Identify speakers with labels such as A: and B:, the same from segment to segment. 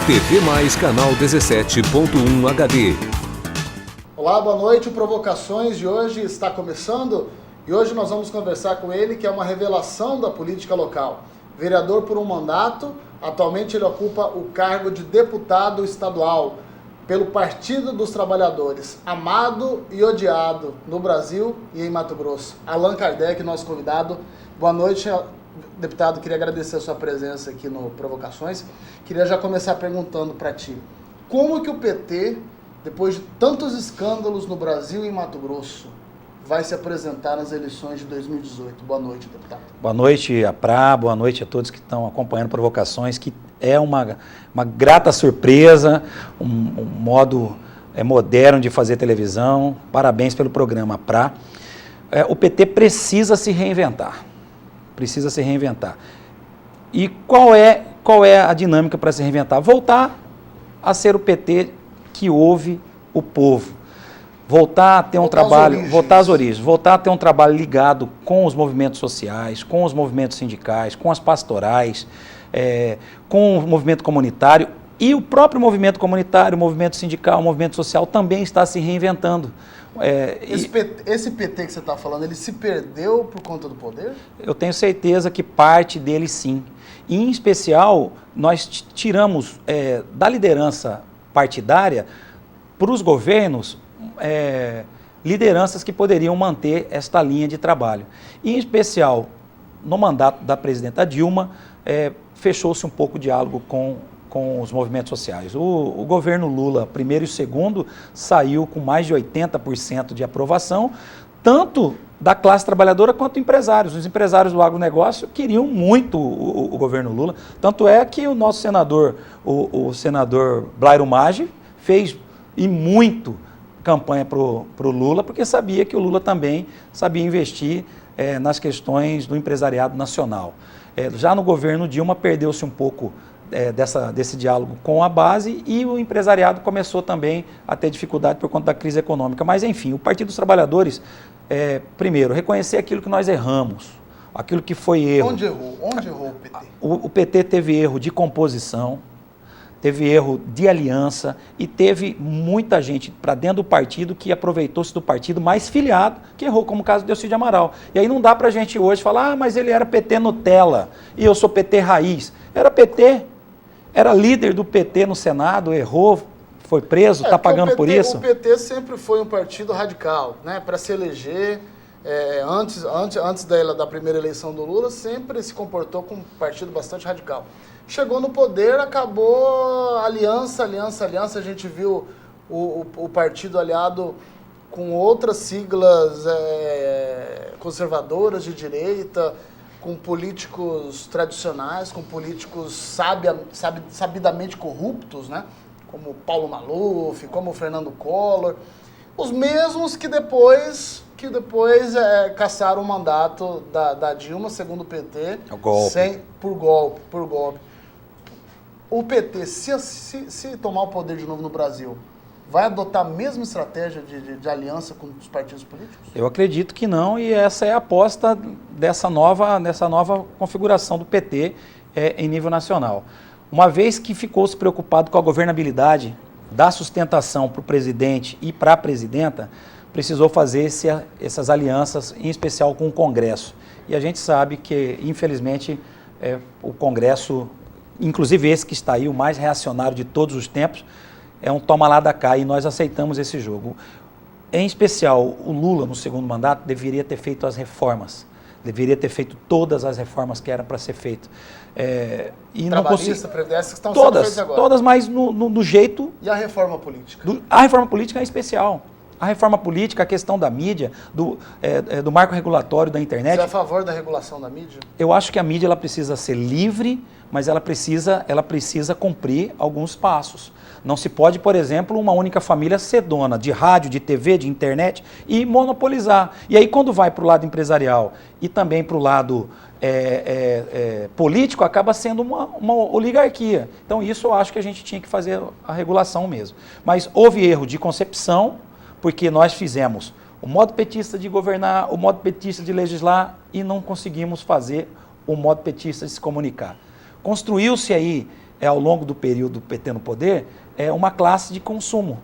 A: TV Mais canal 17.1 HD.
B: Olá, boa noite. O Provocações de hoje está começando e hoje nós vamos conversar com ele, que é uma revelação da política local. Vereador por um mandato, atualmente ele ocupa o cargo de deputado estadual pelo Partido dos Trabalhadores, amado e odiado no Brasil e em Mato Grosso. Allan Kardec, nosso convidado. Boa noite, deputado. Queria agradecer a sua presença aqui no Provocações. Queria já começar perguntando para ti, como que o PT, depois de tantos escândalos no Brasil e em Mato Grosso, vai se apresentar nas eleições de 2018? Boa noite, deputado.
C: Boa noite, Aprá, boa noite a todos que estão acompanhando Provocações, que é uma grata surpresa, um modo moderno de fazer televisão. Parabéns pelo programa, Aprá. O PT precisa se reinventar. Precisa se reinventar. E qual é a dinâmica para se reinventar? Voltar a ser o PT que ouve o povo. Voltar a ter um trabalho, voltar às origens, voltar a ter um trabalho ligado com os movimentos sociais, com os movimentos sindicais, com as pastorais, com o movimento comunitário. E o próprio movimento comunitário, o movimento sindical, o movimento social também está se reinventando.
B: Esse PT que você está falando, ele se perdeu por conta do poder?
C: Eu tenho certeza que parte dele sim. E, em especial, nós tiramos da liderança partidária para os governos lideranças que poderiam manter esta linha de trabalho. E, em especial, no mandato da presidenta Dilma, fechou-se um pouco o diálogo com os movimentos sociais. O governo Lula, primeiro e segundo, saiu com mais de 80% de aprovação, tanto da classe trabalhadora quanto empresários. Os empresários do agronegócio queriam muito o governo Lula, tanto é que o nosso senador, o senador Blairo Maggi, fez e muito campanha para o Lula, porque sabia que o Lula também sabia investir nas questões do empresariado nacional. Já no governo Dilma perdeu-se um pouco desse diálogo com a base e o empresariado começou também a ter dificuldade por conta da crise econômica. Mas, enfim, o Partido dos Trabalhadores, primeiro, reconhecer aquilo que nós erramos, aquilo que foi erro.
B: Onde errou? Onde errou o PT?
C: O PT teve erro de composição, teve erro de aliança e teve muita gente para dentro do partido que aproveitou-se do partido mais filiado, que errou, como o caso do Delcídio Amaral. E aí não dá para a gente hoje falar, mas ele era PT Nutella e eu sou PT Raiz. Era PT, era líder do PT no Senado, errou, foi preso, está pagando por isso?
B: O PT sempre foi um partido radical, né? Para se eleger, antes da primeira eleição do Lula, sempre se comportou como um partido bastante radical. Chegou no poder, acabou aliança, a gente viu o partido aliado com outras siglas conservadoras de direita, com políticos tradicionais, com políticos sabidamente corruptos, né? Como Paulo Maluf, como Fernando Collor, os mesmos que depois caçaram o mandato da Dilma, segundo o PT, por golpe. O PT, se tomar o poder de novo no Brasil, vai adotar a mesma estratégia de aliança com os partidos políticos?
C: Eu acredito que não, e essa é a aposta dessa nova configuração do PT em nível nacional. Uma vez que ficou se preocupado com a governabilidade, da sustentação para o presidente e para a presidenta, precisou fazer essas alianças, em especial com o Congresso. E a gente sabe que, infelizmente, o Congresso, inclusive esse que está aí, o mais reacionário de todos os tempos, é um toma lá da cá, e nós aceitamos esse jogo. Em especial, o Lula, no segundo mandato, deveria ter feito as reformas, deveria ter feito todas as reformas que eram para ser feitas.
B: Trabalhista, previdência, que estão sendo feitas agora.
C: Todas, mas no jeito...
B: E a reforma política?
C: A reforma política é especial. A reforma política, a questão da mídia, do marco regulatório da internet...
B: Você é a favor da regulação da mídia?
C: Eu acho que a mídia ela precisa ser livre, mas ela precisa cumprir alguns passos. Não se pode, por exemplo, uma única família ser dona de rádio, de TV, de internet e monopolizar. E aí, quando vai para o lado empresarial e também para o lado político, acaba sendo uma oligarquia. Então, isso eu acho que a gente tinha que fazer a regulação mesmo. Mas houve erro de concepção, porque nós fizemos o modo petista de governar, o modo petista de legislar e não conseguimos fazer o modo petista de se comunicar. Construiu-se aí ao longo do período do PT no poder, uma classe de consumo.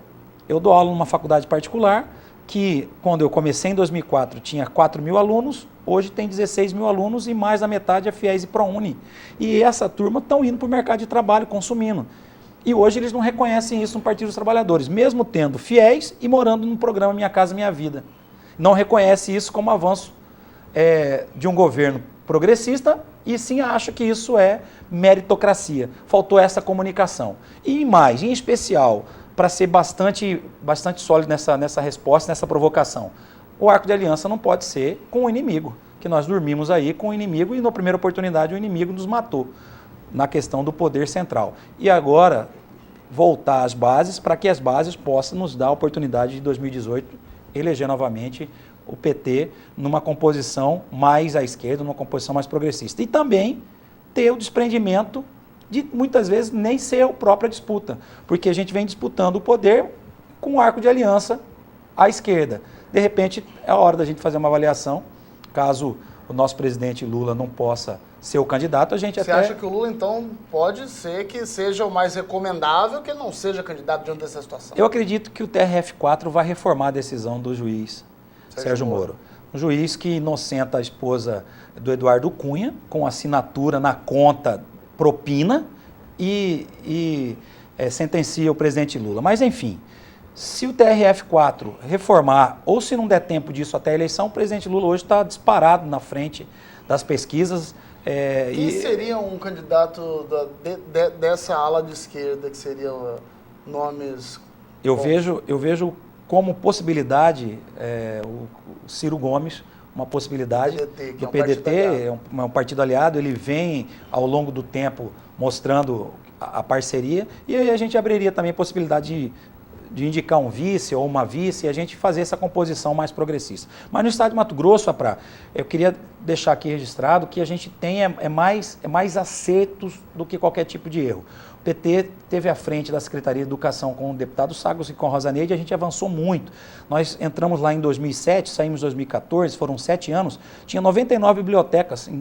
C: Eu dou aula numa faculdade particular que, quando eu comecei em 2004, tinha 4.000 alunos, hoje tem 16.000 alunos e mais da metade é FIES e ProUni. E essa turma estão indo para o mercado de trabalho, consumindo. E hoje eles não reconhecem isso no Partido dos Trabalhadores, mesmo tendo FIES e morando no programa Minha Casa Minha Vida. Não reconhece isso como avanço de um governo progressista e sim acha que isso é meritocracia. Faltou essa comunicação. E mais, em especial, para ser bastante sólido nessa resposta, nessa provocação, o arco de aliança não pode ser com o inimigo, que nós dormimos aí com o inimigo e na primeira oportunidade o inimigo nos matou na questão do poder central. E agora, voltar às bases para que as bases possam nos dar a oportunidade de 2018 eleger novamente o PT numa composição mais à esquerda, numa composição mais progressista. E também ter o desprendimento de, muitas vezes, nem ser a própria disputa, porque a gente vem disputando o poder com um arco de aliança à esquerda. De repente, é a hora da gente fazer uma avaliação, caso o nosso presidente Lula não possa ser o candidato, a gente
B: Você acha que o Lula, então, pode ser que seja o mais recomendável que ele não seja candidato diante dessa situação?
C: Eu acredito que o TRF4 vai reformar a decisão do juiz Sérgio Moro. Um juiz que inocenta a esposa do Eduardo Cunha, com assinatura na conta propina, e sentencia o presidente Lula. Mas, enfim, se o TRF4 reformar, ou se não der tempo disso até a eleição, o presidente Lula hoje está disparado na frente das pesquisas.
B: Quem seria um candidato dessa ala de esquerda, que seriam nomes...
C: Eu vejo como possibilidade o Ciro Gomes, uma possibilidade.
B: PDT,
C: o PDT é um partido aliado, ele vem ao longo do tempo mostrando a parceria, e aí a gente abriria também a possibilidade de indicar um vice ou uma vice e a gente fazer essa composição mais progressista. Mas no estado de Mato Grosso, eu queria deixar aqui registrado que a gente tem mais acertos do que qualquer tipo de erro. O PT teve à frente da Secretaria de Educação com o deputado Sagos e com a Rosa Neide, a gente avançou muito. Nós entramos lá em 2007, saímos em 2014, foram 7 anos, tinha 99 bibliotecas em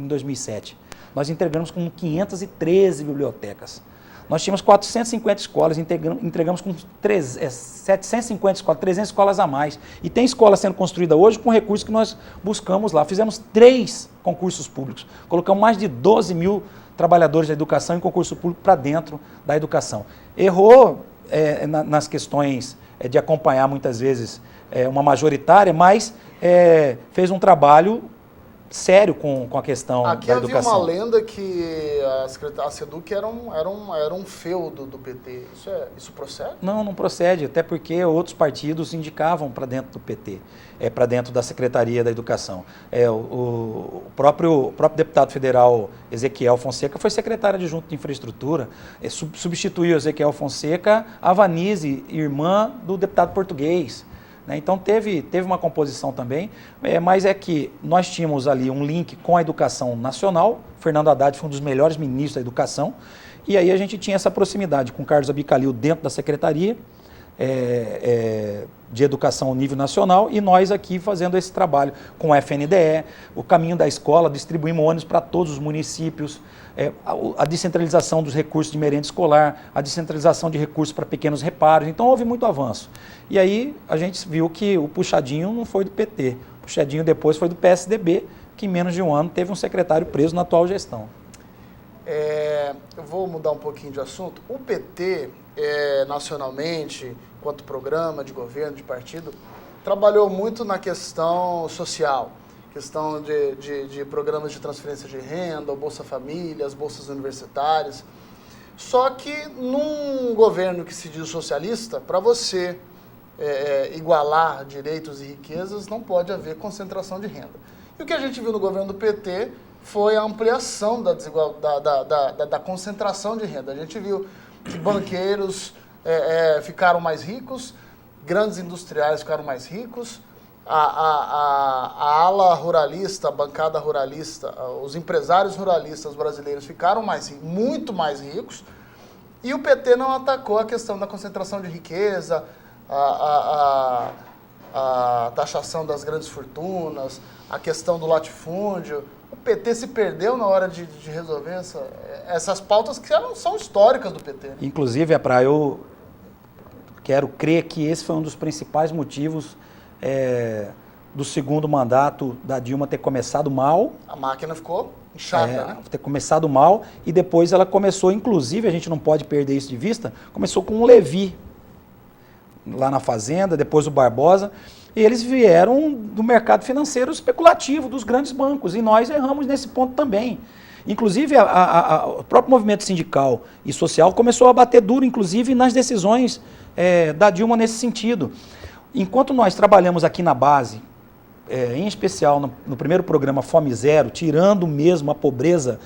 C: 2007. Nós integramos com 513 bibliotecas. Nós tínhamos 450 escolas, entregamos com 750 escolas, 300 escolas a mais. E tem escola sendo construída hoje com recursos que nós buscamos lá. Fizemos 3 concursos públicos, colocamos mais de 12.000 trabalhadores da educação em concurso público para dentro da educação. Errou nas questões de acompanhar muitas vezes uma majoritária, mas fez um trabalho sério com a questão da educação.
B: Aqui havia uma lenda que a SEDUC era um feudo do PT. Isso procede?
C: Não procede, até porque outros partidos indicavam para dentro do PT, para dentro da Secretaria da Educação. O próprio deputado federal Ezequiel Fonseca foi secretário adjunto de Infraestrutura, substituiu Ezequiel Fonseca a Vanise, irmã do deputado português. Então teve uma composição também, mas é que nós tínhamos ali um link com a educação nacional. Fernando Haddad foi um dos melhores ministros da educação, e aí a gente tinha essa proximidade com Carlos Abicalil dentro da Secretaria de Educação ao nível nacional, e nós aqui fazendo esse trabalho com o FNDE, o caminho da escola, distribuímos ônibus para todos os municípios, a descentralização dos recursos de merenda escolar, a descentralização de recursos para pequenos reparos. Então houve muito avanço. E aí a gente viu que o puxadinho não foi do PT, o puxadinho depois foi do PSDB, que em menos de um ano teve um secretário preso na atual gestão.
B: Eu vou mudar um pouquinho de assunto. O PT, nacionalmente, enquanto programa de governo, de partido, trabalhou muito na questão social, questão de programas de transferência de renda, o Bolsa Família, as bolsas universitárias. Só que num governo que se diz socialista, para você igualar direitos e riquezas, não pode haver concentração de renda. E o que a gente viu no governo do PT foi a ampliação da concentração de renda. A gente viu que banqueiros ficaram mais ricos, grandes industriais ficaram mais ricos, a ala ruralista, a bancada ruralista, os empresários ruralistas brasileiros ficaram muito mais ricos, e o PT não atacou a questão da concentração de riqueza, a taxação das grandes fortunas, a questão do latifúndio. O PT se perdeu na hora de resolver essas pautas que são históricas do PT. Né?
C: Inclusive, eu quero crer que esse foi um dos principais motivos do segundo mandato da Dilma ter começado mal.
B: A máquina ficou inchada, né?
C: Ter começado mal e depois ela começou, inclusive, a gente não pode perder isso de vista, começou com o Levi, lá na Fazenda, depois o Barbosa, e eles vieram do mercado financeiro especulativo, dos grandes bancos, e nós erramos nesse ponto também. Inclusive, o próprio movimento sindical e social começou a bater duro, inclusive, nas decisões da Dilma nesse sentido. Enquanto nós trabalhamos aqui na base, em especial no primeiro programa Fome Zero, tirando mesmo a pobreza,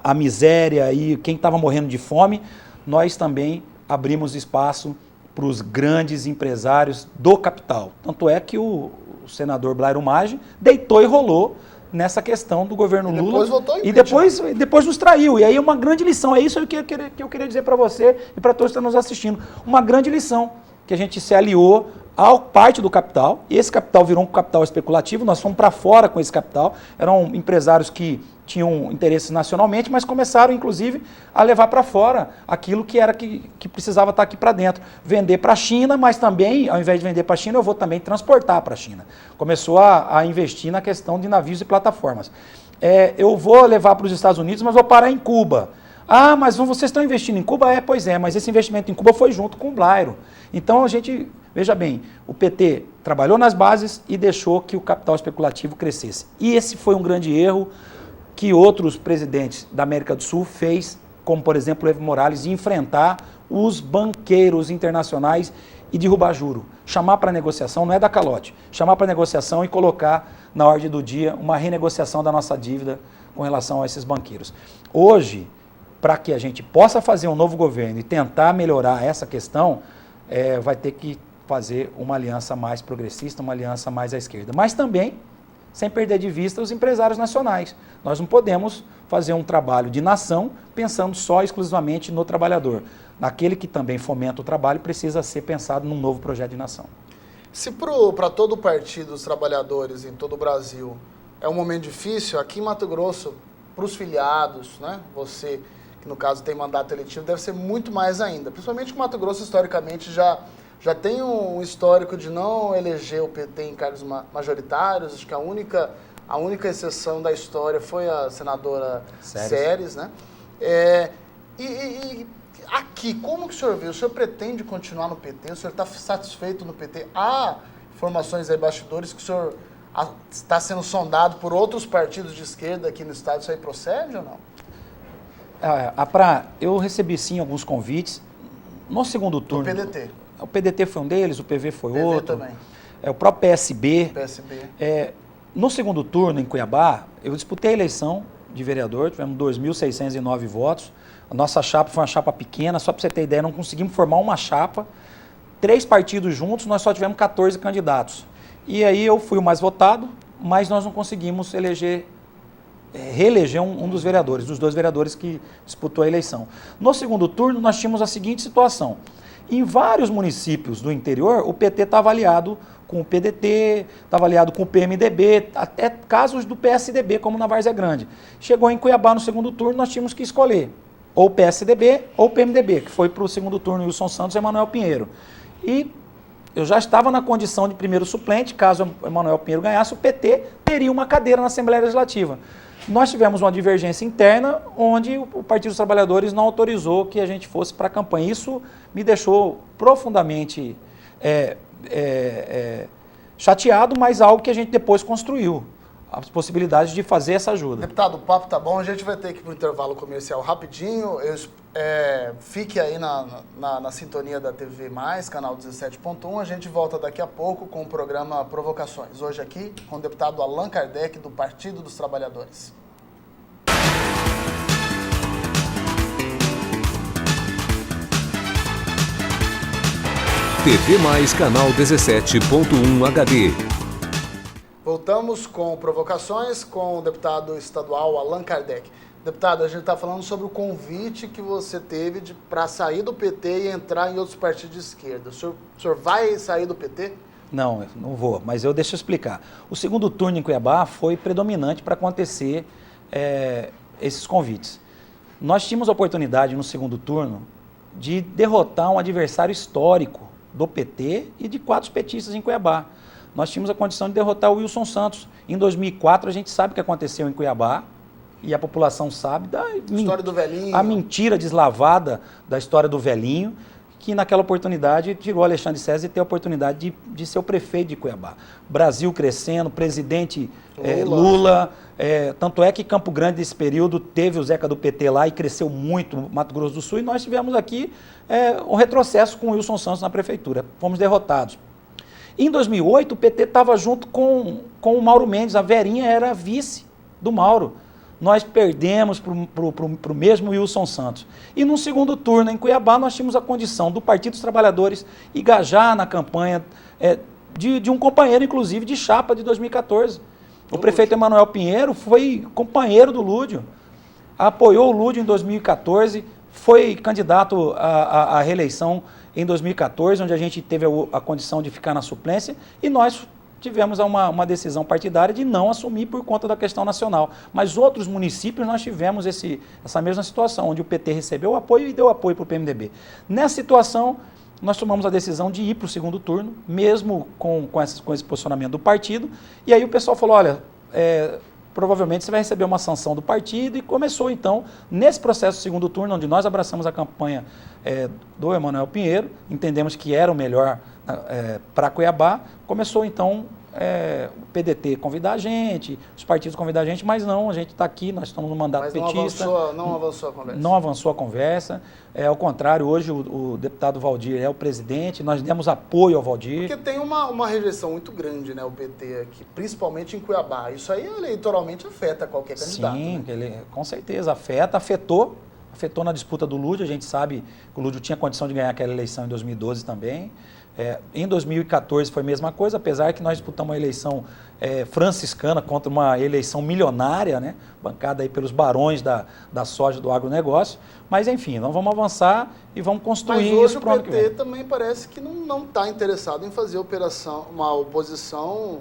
C: a miséria e quem estava morrendo de fome, nós também abrimos espaço para os grandes empresários do capital. Tanto é que o senador Blairo Maggi deitou e rolou nessa questão do governo Lula.
B: Depois voltou
C: e depois nos traiu. E aí uma grande lição, é isso que eu queria dizer para você e para todos que estão nos assistindo. Uma grande lição, que a gente se aliou à parte do capital, e esse capital virou um capital especulativo, nós fomos para fora com esse capital, eram empresários que tinham interesses nacionalmente, mas começaram, inclusive, a levar para fora aquilo que precisava estar aqui para dentro. Vender para a China, mas também, ao invés de vender para a China, eu vou também transportar para a China. Começou a investir na questão de navios e plataformas. Eu vou levar para os Estados Unidos, mas vou parar em Cuba. Ah, mas vocês estão investindo em Cuba? Pois é, mas esse investimento em Cuba foi junto com o Blairo. Então, veja bem, o PT trabalhou nas bases e deixou que o capital especulativo crescesse. E esse foi um grande erro que outros presidentes da América do Sul fez, como por exemplo o Evo Morales, de enfrentar os banqueiros internacionais e derrubar juro. Chamar para negociação, não é dar calote, chamar para negociação e colocar na ordem do dia uma renegociação da nossa dívida com relação a esses banqueiros. Hoje, para que a gente possa fazer um novo governo e tentar melhorar essa questão, vai ter que fazer uma aliança mais progressista, uma aliança mais à esquerda. Mas também, sem perder de vista os empresários nacionais. Nós não podemos fazer um trabalho de nação pensando só exclusivamente no trabalhador. Naquele que também fomenta o trabalho, precisa ser pensado num novo projeto de nação.
B: Se para todo o Partido dos Trabalhadores em todo o Brasil é um momento difícil, aqui em Mato Grosso, para os filiados, né, você que no caso tem mandato eletivo, deve ser muito mais ainda. Principalmente que o Mato Grosso historicamente já tem um histórico de não eleger o PT em cargos majoritários. Acho que a única exceção da história foi a senadora Séries, né? E aqui, como que o senhor vê? O senhor pretende continuar no PT? O senhor está satisfeito no PT? Há informações aí, bastidores, que o senhor está sendo sondado por outros partidos de esquerda aqui no estado. Isso aí procede ou não?
C: Eu recebi sim alguns convites. No segundo turno...
B: O PDT.
C: O PDT foi um deles, o PV foi
B: PV
C: outro.
B: Também.
C: O próprio PSB.
B: PSB.
C: No segundo turno, em Cuiabá, eu disputei a eleição de vereador, tivemos 2.609 votos. A nossa chapa foi uma chapa pequena, só para você ter ideia, não conseguimos formar uma chapa. 3 partidos juntos, nós só tivemos 14 candidatos. E aí eu fui o mais votado, mas nós não conseguimos reeleger um dos vereadores, dos 2 vereadores que disputou a eleição. No segundo turno, nós tínhamos a seguinte situação. Em vários municípios do interior, o PT estava aliado com o PDT, estava aliado com o PMDB, até casos do PSDB, como na Várzea Grande. Chegou em Cuiabá no segundo turno, nós tínhamos que escolher ou o PSDB ou o PMDB, que foi para o segundo turno Wilson Santos e Emanuel Pinheiro. E eu já estava na condição de primeiro suplente, caso o Emanuel Pinheiro ganhasse, o PT teria uma cadeira na Assembleia Legislativa. Nós tivemos uma divergência interna onde o Partido dos Trabalhadores não autorizou que a gente fosse para a campanha. Isso me deixou profundamente chateado, mas algo que a gente depois construiu, as possibilidades de fazer essa ajuda.
B: Deputado, o papo tá bom, a gente vai ter que ir para o intervalo comercial rapidinho. Fique aí na sintonia da TV+, canal 17.1. A gente volta daqui a pouco com o programa Provocações. Hoje aqui com o deputado Allan Kardec, do Partido dos Trabalhadores.
A: TV+, canal 17.1 HD.
B: Voltamos com Provocações com o deputado estadual Allan Kardec. Deputado, a gente está falando sobre o convite que você teve para sair do PT e entrar em outros partidos de esquerda. O senhor vai sair do PT?
C: Não, não vou, mas deixa eu explicar. O segundo turno em Cuiabá foi predominante para acontecer esses convites. Nós tínhamos a oportunidade no segundo turno de derrotar um adversário histórico do PT e de 4 petistas em Cuiabá. Nós tínhamos a condição de derrotar o Wilson Santos. Em 2004, a gente sabe o que aconteceu em Cuiabá, e a população sabe da
B: história do velhinho.
C: A mentira deslavada da história do velhinho, que naquela oportunidade tirou Alexandre César de ter a oportunidade de ser o prefeito de Cuiabá. Brasil crescendo, presidente Lula, tanto é que Campo Grande nesse período teve o Zeca do PT lá e cresceu muito no Mato Grosso do Sul, e nós tivemos aqui um retrocesso com o Wilson Santos na prefeitura, fomos derrotados. Em 2008 o PT estava junto com o Mauro Mendes, a Verinha era vice do Mauro. Nós perdemos para o mesmo Wilson Santos. E no segundo turno, em Cuiabá, nós tínhamos a condição do Partido dos Trabalhadores engajar na campanha de um companheiro, inclusive, de chapa de 2014. O prefeito Emanuel Pinheiro foi companheiro do Lúdio, apoiou o Lúdio em 2014, foi candidato à reeleição em 2014, onde a gente teve a condição de ficar na suplência, e nós tivemos uma decisão partidária de não assumir por conta da questão nacional. Mas outros municípios nós tivemos essa mesma situação, onde o PT recebeu o apoio e deu apoio para o PMDB. Nessa situação, nós tomamos a decisão de ir para o segundo turno, mesmo com esse posicionamento do partido, e aí o pessoal falou, olha, provavelmente você vai receber uma sanção do partido, e começou então, nesse processo do segundo turno, onde nós abraçamos a campanha do Emanuel Pinheiro, entendemos que era o melhor para Cuiabá, começou então o PDT convidar a gente, os partidos convidar a gente, mas não, a gente está aqui, nós estamos no mandato petista.
B: Não avançou a conversa.
C: Não avançou a conversa, ao contrário, hoje o deputado Valdir é o presidente, nós demos apoio ao Valdir.
B: Porque tem uma rejeição muito grande, né, o PT aqui, principalmente em Cuiabá. Isso aí eleitoralmente afeta qualquer candidato.
C: Sim, né? Com certeza afetou na disputa do Lúdio, a gente sabe que o Lúdio tinha condição de ganhar aquela eleição em 2012 também. Em 2014 foi a mesma coisa, apesar que nós disputamos uma eleição franciscana contra uma eleição milionária, né, bancada aí pelos barões da soja do agronegócio. Mas enfim, nós vamos avançar e vamos construir isso para o ano que vem.
B: Mas hoje o PT também parece que não está interessado em fazer uma oposição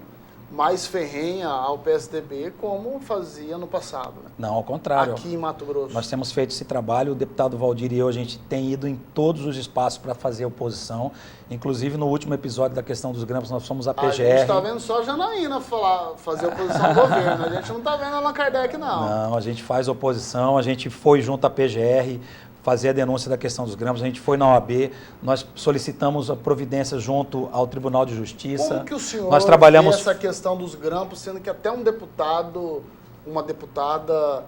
B: mais ferrenha ao PSDB como fazia no passado. Né?
C: Não, ao contrário.
B: Aqui em Mato Grosso.
C: Nós temos feito esse trabalho, o deputado Valdir e eu, a gente tem ido em todos os espaços para fazer oposição. Inclusive, no último episódio da questão dos grampos, nós fomos a PGR. A
B: gente está vendo só a Janaína fazer oposição ao governo. A gente não está vendo a Allan Kardec, não.
C: Não, a gente faz oposição, a gente foi junto à PGR, fazer a denúncia da questão dos grampos, a gente foi na OAB, nós solicitamos a providência junto ao Tribunal de Justiça.
B: Como que o senhor
C: vê
B: essa questão dos grampos, sendo que até uma deputada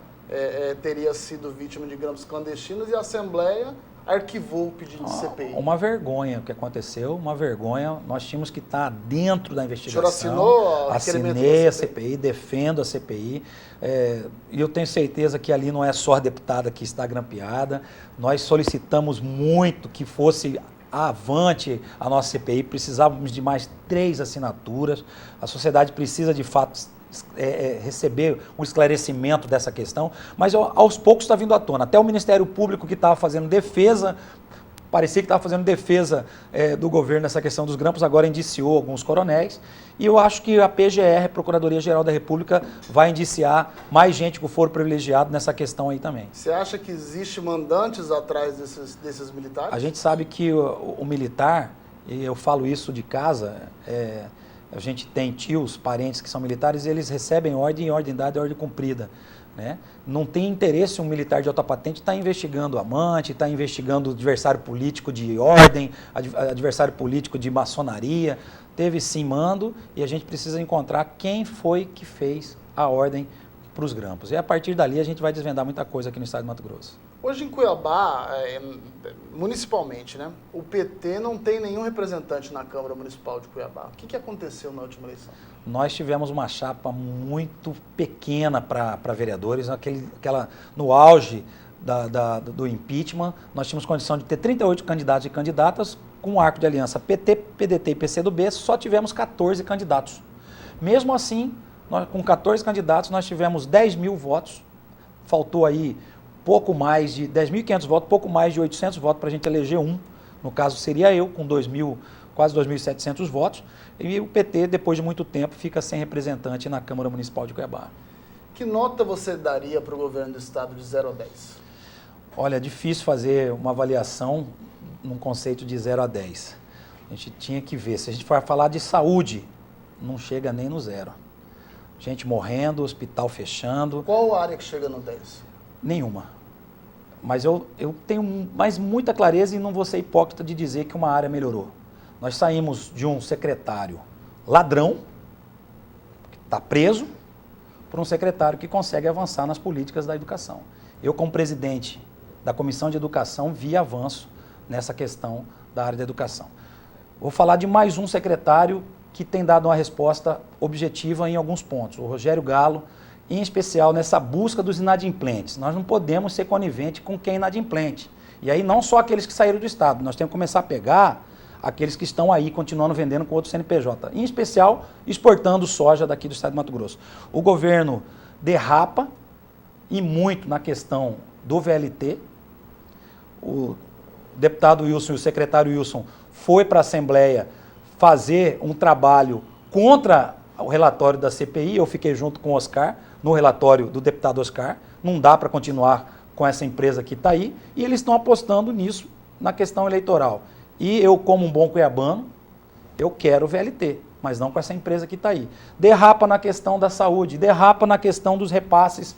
B: teria sido vítima de grampos clandestinos e a Assembleia arquivou o pedido de CPI?
C: Uma vergonha o que aconteceu, uma vergonha. Nós tínhamos que estar dentro da investigação.
B: O senhor assinou
C: Assinei a CPI, defendo a CPI. E eu tenho certeza que ali não é só a deputada que está grampeada. Nós solicitamos muito que fosse avante a nossa CPI. Precisávamos de mais 3 assinaturas. A sociedade precisa, de fato, receber um esclarecimento dessa questão, mas aos poucos está vindo à tona. Até o Ministério Público, que estava fazendo defesa, parecia que estava fazendo defesa do governo nessa questão dos grampos, agora indiciou alguns coronéis, e eu acho que a PGR, Procuradoria-Geral da República, vai indiciar mais gente com foro privilegiado nessa questão aí também.
B: Você acha que existe mandantes atrás desses militares? A
C: gente sabe que o militar, e eu falo isso de casa, a gente tem tios, parentes que são militares, e eles recebem ordem dada e ordem cumprida. Né? Não tem interesse um militar de alta patente estar investigando amante, estar investigando adversário político de ordem, adversário político de maçonaria. Teve sim mando, e a gente precisa encontrar quem foi que fez a ordem para os grampos. E a partir dali a gente vai desvendar muita coisa aqui no estado de Mato Grosso.
B: Hoje em Cuiabá, municipalmente, né, o PT não tem nenhum representante na Câmara Municipal de Cuiabá. O que aconteceu na última eleição?
C: Nós tivemos uma chapa muito pequena para vereadores, no auge do impeachment, nós tínhamos condição de ter 38 candidatos e candidatas, com um arco de aliança PT, PDT e PCdoB, só tivemos 14 candidatos. Mesmo assim, com 14 candidatos, nós tivemos 10 mil votos, faltou aí pouco mais de 10.500 votos, pouco mais de 800 votos para a gente eleger um. No caso, seria eu, com 2.000 quase 2.700 votos, e o PT, depois de muito tempo, fica sem representante na Câmara Municipal de Cuiabá.
B: Que nota você daria para o governo do estado de 0 a 10?
C: Olha, é difícil fazer uma avaliação num conceito de 0 a 10. A gente tinha que ver. Se a gente for falar de saúde, não chega nem no 0. Gente morrendo, hospital fechando.
B: Qual área que chega no 10?
C: Nenhuma. Mas eu tenho mais muita clareza e não vou ser hipócrita de dizer que uma área melhorou. Nós saímos de um secretário ladrão, que está preso, para um secretário que consegue avançar nas políticas da educação. Eu, como presidente da Comissão de Educação, vi avanço nessa questão da área da educação. Vou falar de mais um secretário que tem dado uma resposta objetiva em alguns pontos. O Rogério Galo, em especial nessa busca dos inadimplentes. Nós não podemos ser coniventes com quem é inadimplente. E aí não só aqueles que saíram do Estado, nós temos que começar a pegar aqueles que estão aí continuando vendendo com outro CNPJ. Em especial, exportando soja daqui do Estado de Mato Grosso. O governo derrapa, e muito na questão do VLT. O deputado Wilson e o secretário Wilson foi para a Assembleia fazer um trabalho contra o relatório da CPI. Eu fiquei junto com o Oscar, no relatório do deputado Oscar. Não dá para continuar com essa empresa que está aí. E eles estão apostando nisso na questão eleitoral. E eu, como um bom cuiabano, eu quero o VLT, mas não com essa empresa que está aí. Derrapa na questão da saúde, derrapa na questão dos repasses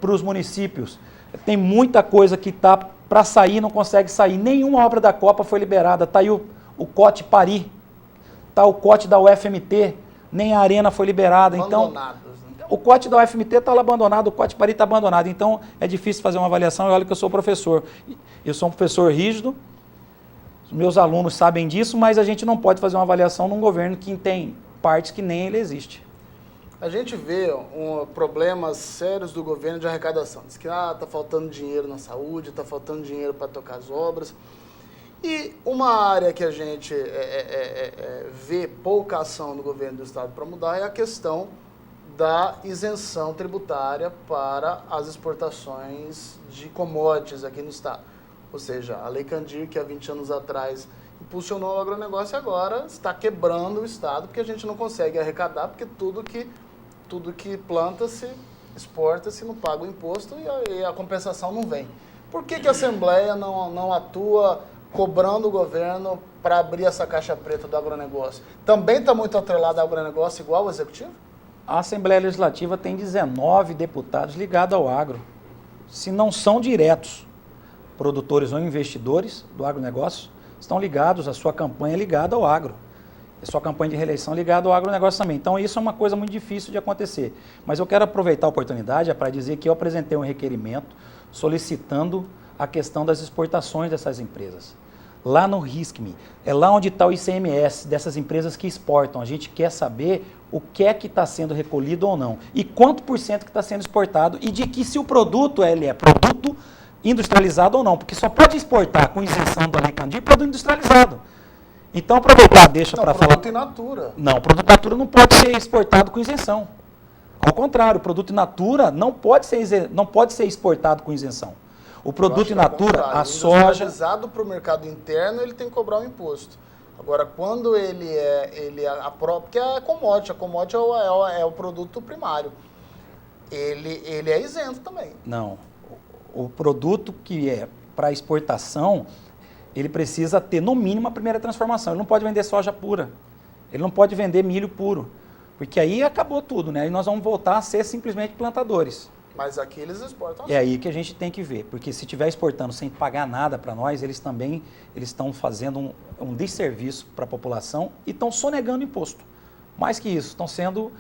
C: para os municípios. Tem muita coisa que está para sair, não consegue sair. Nenhuma obra da Copa foi liberada. Está aí o COT Pari, está o COT da UFMT, nem a Arena foi liberada.
B: Abandonados,
C: então, o COT da UFMT está lá abandonado, o COT Pari está abandonado. Então, é difícil fazer uma avaliação. E olha que eu sou professor. Eu sou um professor rígido, os meus alunos sabem disso, mas a gente não pode fazer uma avaliação num governo que tem partes que nem ele existe.
B: A gente vê problemas sérios do governo de arrecadação. Diz que está faltando dinheiro na saúde, está faltando dinheiro para tocar as obras. E uma área que a gente vê pouca ação do governo do estado para mudar é a questão da isenção tributária para as exportações de commodities aqui no estado. Ou seja, a Lei Candir, que há 20 anos atrás impulsionou o agronegócio, agora está quebrando o estado, porque a gente não consegue arrecadar, porque tudo que planta-se, exporta-se, não paga o imposto e a compensação não vem. Por que a Assembleia não atua cobrando o governo para abrir essa caixa preta do agronegócio? Também está muito atrelado ao agronegócio igual ao Executivo?
C: A Assembleia Legislativa tem 19 deputados ligados ao agro. Se não são diretos, produtores ou investidores do agronegócio, estão ligados, a sua campanha é ligada ao agro. A sua campanha de reeleição é ligada ao agronegócio também. Então, isso é uma coisa muito difícil de acontecer. Mas eu quero aproveitar a oportunidade para dizer que eu apresentei um requerimento solicitando a questão das exportações dessas empresas. Lá no RISC-ME, é lá onde está o ICMS dessas empresas que exportam. A gente quer saber o que é que está sendo recolhido ou não. E quanto por cento que está sendo exportado. E de que se o produto ele é produto industrializado ou não. Porque só pode exportar com isenção da Lei Candir produto industrializado. Então, aproveitar, deixa para falar...
B: Produto in natura.
C: Não, produto in natura não pode ser exportado com isenção. Ao contrário, o produto in natura não pode ser exportado com isenção. O produto in natura, a soja...
B: Industrializado para o mercado interno, ele tem que cobrar um imposto. Agora, quando ele porque a commodity é o produto primário. Ele é isento também.
C: Não. O produto que é para exportação, ele precisa ter, no mínimo, a primeira transformação. Ele não pode vender soja pura. Ele não pode vender milho puro. Porque aí acabou tudo, né? Aí nós vamos voltar a ser simplesmente plantadores.
B: Mas aqui eles exportam.
C: É aí que a gente tem que ver. Porque se estiver exportando sem pagar nada para nós, eles estão fazendo um desserviço para a população e estão sonegando imposto. Mais que isso, estão sendo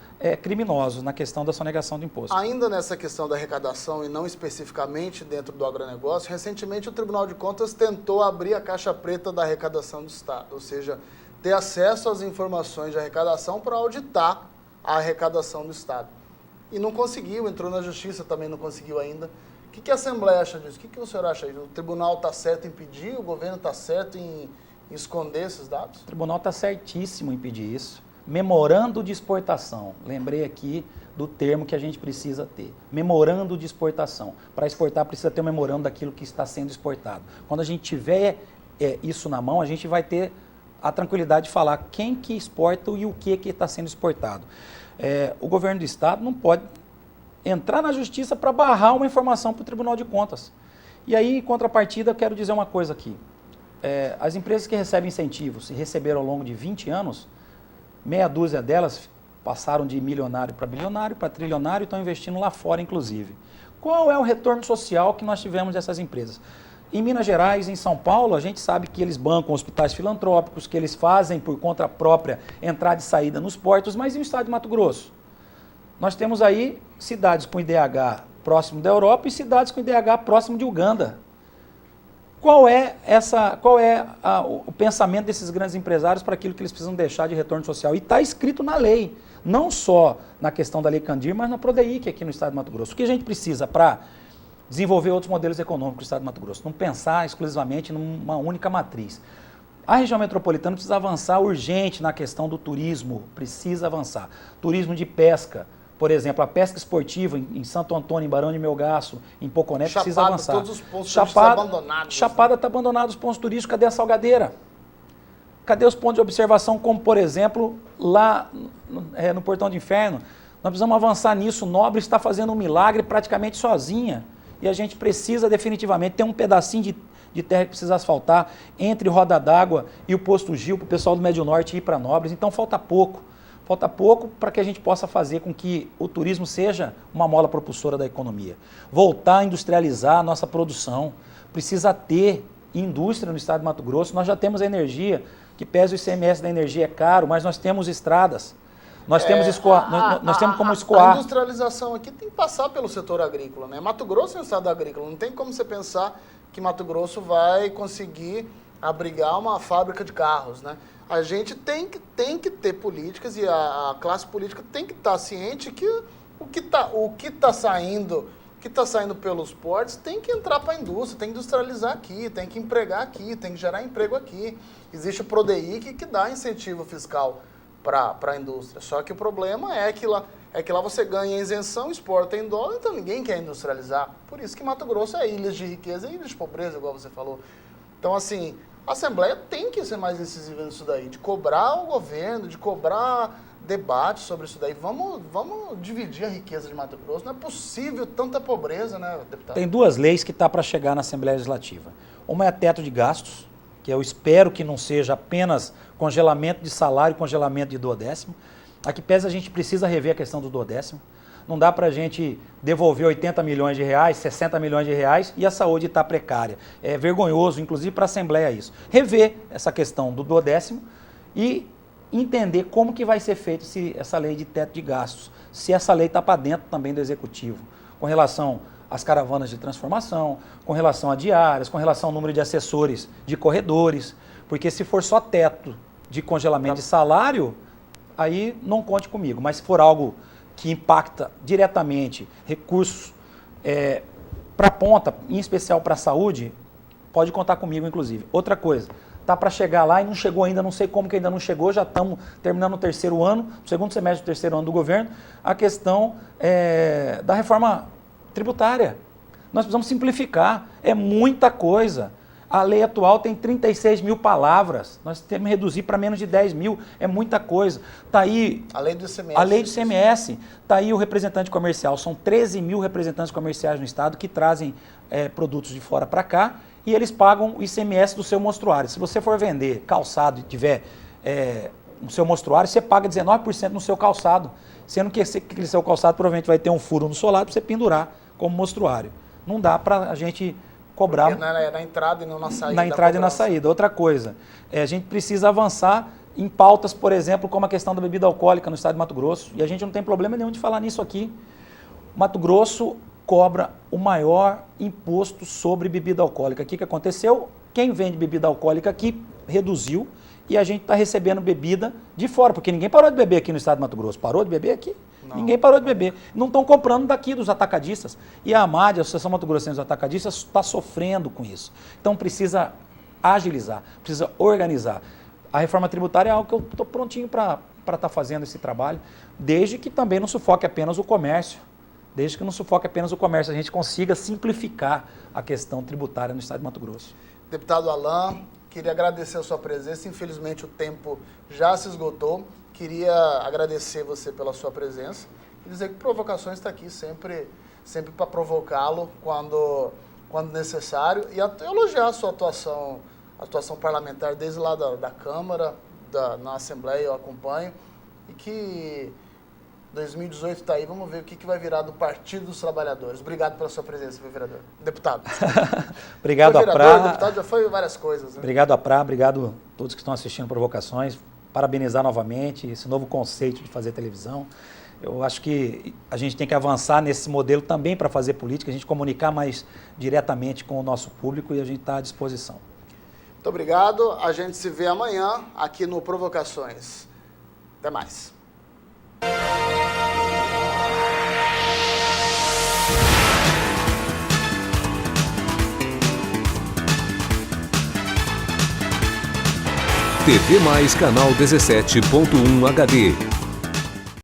C: criminosos na questão da sonegação do imposto.
B: Ainda nessa questão da arrecadação e não especificamente dentro do agronegócio, recentemente o Tribunal de Contas tentou abrir a caixa preta da arrecadação do Estado, ou seja, ter acesso às informações de arrecadação para auditar a arrecadação do Estado. E não conseguiu, entrou na Justiça, também não conseguiu ainda. O que a Assembleia acha disso? O que o senhor acha disso? O Tribunal está certo em pedir, o governo está certo em esconder esses dados?
C: O Tribunal está certíssimo em pedir isso. Memorando de exportação. Lembrei aqui do termo que a gente precisa ter. Memorando de exportação. Para exportar, precisa ter um memorando daquilo que está sendo exportado. Quando a gente tiver isso na mão, a gente vai ter a tranquilidade de falar quem que exporta e o que está sendo exportado. O governo do Estado não pode entrar na justiça para barrar uma informação para o Tribunal de Contas. E aí, em contrapartida, eu quero dizer uma coisa aqui. As empresas que recebem incentivos e receberam ao longo de 20 anos, meia dúzia delas passaram de milionário para bilionário, para trilionário e estão investindo lá fora, inclusive. Qual é o retorno social que nós tivemos dessas empresas? Em Minas Gerais, em São Paulo, a gente sabe que eles bancam hospitais filantrópicos, que eles fazem por conta própria entrada e saída nos portos, mas e o estado de Mato Grosso? Nós temos aí cidades com IDH próximo da Europa e cidades com IDH próximo de Uganda. Qual é o pensamento desses grandes empresários para aquilo que eles precisam deixar de retorno social? E está escrito na lei, não só na questão da Lei Candir, mas na PRODEIC aqui no estado de Mato Grosso. O que a gente precisa para desenvolver outros modelos econômicos do estado de Mato Grosso? Não pensar exclusivamente numa única matriz. A região metropolitana precisa avançar urgente na questão do turismo, precisa avançar. Turismo de pesca, por exemplo, a pesca esportiva em Santo Antônio, em Barão de Melgaço, em Poconé, precisa avançar.
B: Todos os pontos turísticos abandonados.
C: Chapada está abandonado os pontos turísticos, cadê a Salgadeira? Cadê os pontos de observação, como por exemplo, lá no Portão do Inferno? Nós precisamos avançar nisso, Nobre está fazendo um milagre praticamente sozinha. E a gente precisa definitivamente ter um pedacinho de terra que precisa asfaltar entre Roda d'Água e o Posto Gil, para o pessoal do Médio Norte ir para Nobres. Então falta pouco. Falta pouco para que a gente possa fazer com que o turismo seja uma mola propulsora da economia. Voltar a industrializar a nossa produção. Precisa ter indústria no estado de Mato Grosso. Nós já temos energia, que pese o ICMS da energia é caro, mas nós temos estradas. Nós temos como escoar.
B: A industrialização aqui tem que passar pelo setor agrícola, né? Mato Grosso é um estado agrícola. Não tem como você pensar que Mato Grosso vai conseguir abrigar uma fábrica de carros, né? A gente tem que ter políticas e a classe política tem que estar ciente que o que tá saindo pelos portos tem que entrar para a indústria, tem que industrializar aqui, tem que empregar aqui, tem que gerar emprego aqui. Existe o PRODEIC que dá incentivo fiscal para a indústria. Só que o problema é que lá você ganha isenção, exporta em dólar, então ninguém quer industrializar. Por isso que Mato Grosso é ilhas de riqueza e ilhas de pobreza, igual você falou. Então, assim, a Assembleia tem que ser mais decisiva nisso daí, de cobrar o governo, de cobrar debate sobre isso daí. Vamos dividir a riqueza de Mato Grosso. Não é possível tanta pobreza, né, deputado?
C: Tem duas leis que está para chegar na Assembleia Legislativa. Uma é teto de gastos, que eu espero que não seja apenas congelamento de salário e congelamento de duodécimo. Aqui pesa a gente precisa rever a questão do duodécimo. Não dá para a gente devolver 80 milhões de reais, 60 milhões de reais e a saúde está precária. É vergonhoso, inclusive para a Assembleia isso. Rever essa questão do duodécimo e entender como que vai ser feito essa lei de teto de gastos. Se essa lei está para dentro também do Executivo, com relação às caravanas de transformação, com relação a diárias, com relação ao número de assessores de corredores, porque se for só teto de congelamento de salário, aí não conte comigo. Mas se for algo que impacta diretamente recursos para a ponta, em especial para a saúde, pode contar comigo, inclusive. Outra coisa, está para chegar lá e não chegou ainda, não sei como que ainda não chegou, já estamos terminando o terceiro ano, o segundo semestre do terceiro ano do governo, a questão da reforma tributária. Nós precisamos simplificar, é muita coisa. A lei atual tem 36 mil palavras, nós temos que reduzir para menos de 10 mil, é muita coisa. Está aí
B: a lei do ICMS.
C: A lei do ICMS, está aí o representante comercial, são 13 mil representantes comerciais no estado que trazem produtos de fora para cá e eles pagam o ICMS do seu mostruário. Se você for vender calçado e tiver no seu mostruário, você paga 19% no seu calçado, sendo que aquele seu calçado provavelmente vai ter um furo no solado para você pendurar como mostruário. Não dá para a gente cobrar.
B: Porque na entrada e não na saída.
C: Na entrada e na saída. Outra coisa, a gente precisa avançar em pautas, por exemplo, como a questão da bebida alcoólica no estado de Mato Grosso, e a gente não tem problema nenhum de falar nisso aqui. Mato Grosso cobra o maior imposto sobre bebida alcoólica. O que aconteceu? Quem vende bebida alcoólica aqui reduziu e a gente está recebendo bebida de fora, porque ninguém parou de beber aqui no estado de Mato Grosso. Parou de beber aqui? Não. Ninguém parou de beber. Não estão comprando daqui dos atacadistas. E a AMAD, a Associação Mato Grossense dos Atacadistas, está sofrendo com isso. Então precisa agilizar, precisa organizar. A reforma tributária é algo que eu estou prontinho para estar fazendo esse trabalho, desde que também não sufoque apenas o comércio. Desde que não sufoque apenas o comércio, a gente consiga simplificar a questão tributária no estado de Mato Grosso.
B: Deputado Alain, queria agradecer a sua presença. Infelizmente o tempo já se esgotou. Queria agradecer você pela sua presença e dizer que Provocações está aqui sempre para provocá-lo quando necessário e elogiar a sua atuação parlamentar desde lá da Câmara, na Assembleia eu acompanho, e que 2018 está aí, vamos ver o que vai virar do Partido dos Trabalhadores. Obrigado pela sua presença, meu vereador. Deputado.
C: Obrigado,
B: foi vereador,
C: Aprá.
B: deputado já foi várias coisas. Né?
C: Obrigado, Aprá. Obrigado a todos que estão assistindo Provocações. Parabenizar novamente esse novo conceito de fazer televisão. Eu acho que a gente tem que avançar nesse modelo também para fazer política, a gente comunicar mais diretamente com o nosso público e a gente está à disposição.
B: Muito obrigado. A gente se vê amanhã aqui no Provocações. Até mais.
A: TV Mais Canal 17.1 HD.